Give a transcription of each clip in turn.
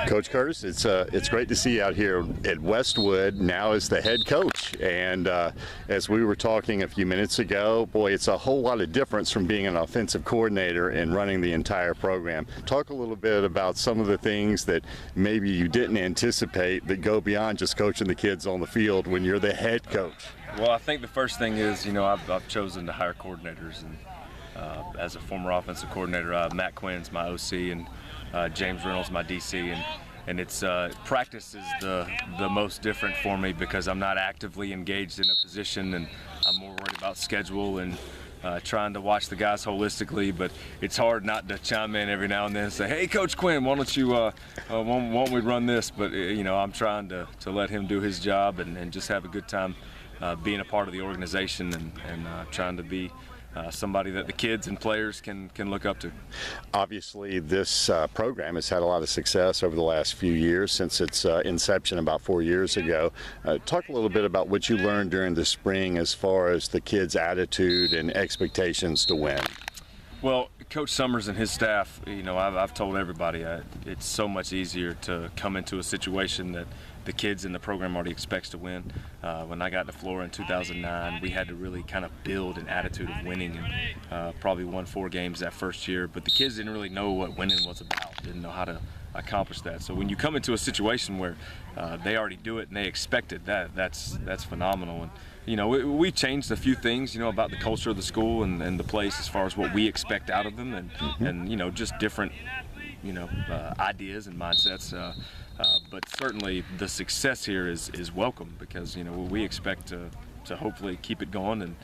Coach Curtis, it's great to see you out here at Westwood now as the head coach. And as we were talking a few minutes ago, boy, it's a whole lot of difference from being an offensive coordinator and running the entire program. Talk a little bit about some of the things that maybe you didn't anticipate that go beyond just coaching the kids on the field when you're the head coach. Well, I think the first thing is, I've chosen to hire coordinators, and as a former offensive coordinator, Matt Quinn's my OC, and James Reynolds my DC, and it's practice is the most different for me because I'm not actively engaged in a position, and I'm more worried about schedule and trying to watch the guys holistically. But it's hard not to chime in every now and then and say, "Hey, Coach Quinn, why don't you won't we run this?" But I'm trying to let him do his job and just have a good time being a part of the organization and trying to be somebody that the kids and players can look up to. Obviously, this program has had a lot of success over the last few years since its inception about 4 years ago. Talk a little bit about what you learned during the spring as far as the kids' attitude and expectations to win. Well, Coach Summers and his staff, I've told everybody it's so much easier to come into a situation that the kids in the program already expects to win. When I got to Florida in 2009, we had to really kind of build an attitude of winning, and probably won 4 games that first year. But the kids didn't really know what winning was about, didn't know how to accomplish that. So when you come into a situation where they already do it and they expect it, that's phenomenal. And we changed a few things, about the culture of the school and the place as far as what we expect out of them, and just different, ideas and mindsets. But certainly the success here is welcome because we expect to hopefully keep it going and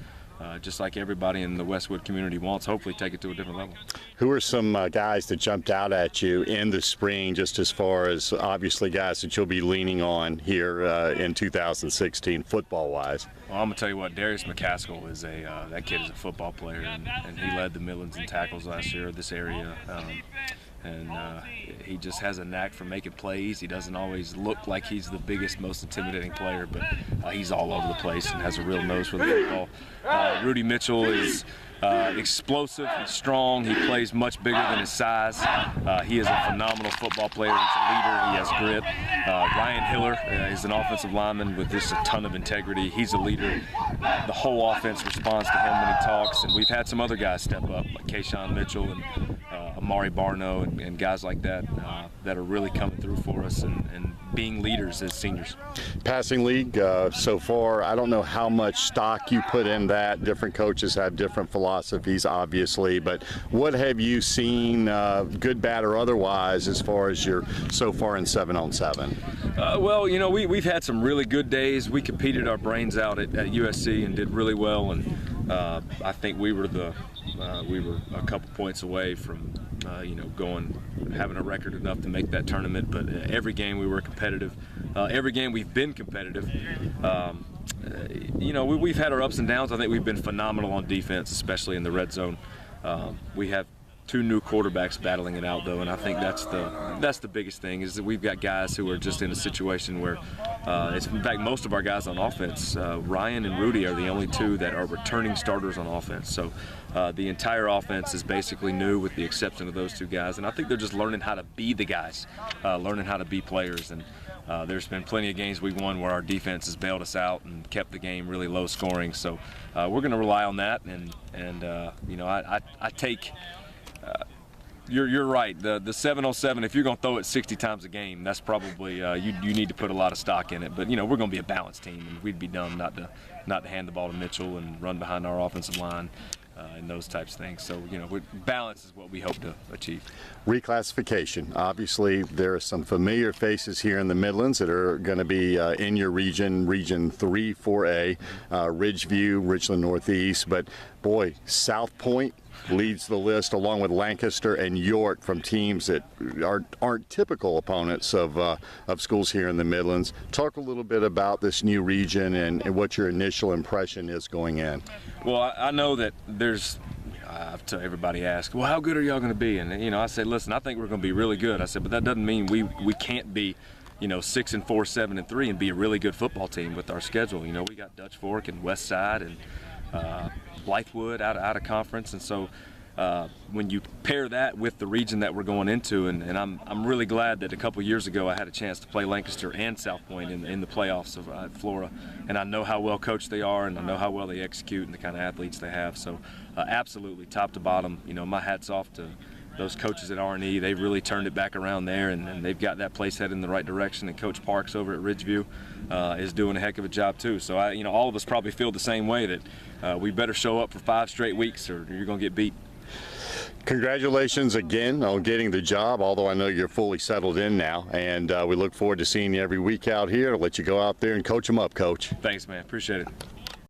just like everybody in the Westwood community wants, hopefully take it to a different level. Who are some guys that jumped out at you in the spring, just as far as obviously guys that you'll be leaning on here in 2016 football-wise? Well, I'm gonna tell you what, Darius McCaskill is that kid is a football player, and he led the Midlands in tackles last year, this area. And he just has a knack for making plays. He doesn't always look like he's the biggest, most intimidating player, but he's all over the place and has a real nose for the football. Rudy Mitchell is explosive, he's strong, he plays much bigger than his size. He is a phenomenal football player, he's a leader, he has grit. Ryan Hiller is an offensive lineman with just a ton of integrity. He's a leader. The whole offense responds to him when he talks, and we've had some other guys step up, like Kayshawn Mitchell and Amari Barno and guys like that that are really coming through for us and being leaders as seniors. Passing league so far, I don't know how much stock you put in that. Different coaches have different philosophies, obviously, but what have you seen, good, bad, or otherwise, as far as you're so far in 7-on-7? Well, we've had some really good days. We competed our brains out at USC and did really well, and I think we were a couple points away from having a record enough to make that tournament. But every game we were competitive. Every game we've been competitive. We've had our ups and downs. I think we've been phenomenal on defense, especially in the red zone. We have 2 new quarterbacks battling it out, though, and I think that's the biggest thing, is that we've got guys who are just in a situation where in fact, most of our guys on offense, Ryan and Rudy, are the only 2 that are returning starters on offense. So the entire offense is basically new with the exception of those 2 guys, and I think they're just learning how to be the guys, learning how to be players. And there's been plenty of games we've won where our defense has bailed us out and kept the game really low scoring. So we're going to rely on that, and I take. You're right. The 7-on-7, if you're going to throw it 60 times a game, that's probably you need to put a lot of stock in it. But we're going to be a balanced team, and we'd be dumb not to hand the ball to Mitchell and run behind our offensive line and those types of things. So balance is what we hope to achieve. Reclassification. Obviously, there are some familiar faces here in the Midlands that are going to be in your region, Region 3, 4A, Ridgeview, Richland Northeast. But boy, South Point leads the list along with Lancaster and York from teams that aren't typical opponents of schools here in the Midlands. Talk a little bit about this new region and what your initial impression is going in. Well, I know that everybody asks, well, how good are y'all going to be? And I said, listen, I think we're going to be really good. I said, but that doesn't mean we can't be 6-4, 7-3 and be a really good football team with our schedule. We got Dutch Fork and West Side and Blythewood out of conference, and so when you pair that with the region that we're going into, and I'm really glad that a couple years ago I had a chance to play Lancaster and South Point in the playoffs of Florida, and I know how well coached they are, and I know how well they execute and the kind of athletes they have. So absolutely, top to bottom, my hat's off to those coaches at R&E. They've really turned it back around there, and they've got that place headed in the right direction. And Coach Parks over at Ridgeview is doing a heck of a job too. So all of us probably feel the same way, that we better show up for 5 straight weeks or you're going to get beat. Congratulations again on getting the job, although I know you're fully settled in now, and we look forward to seeing you every week out here. I'll let you go out there and coach them up, Coach. Thanks, man. Appreciate it.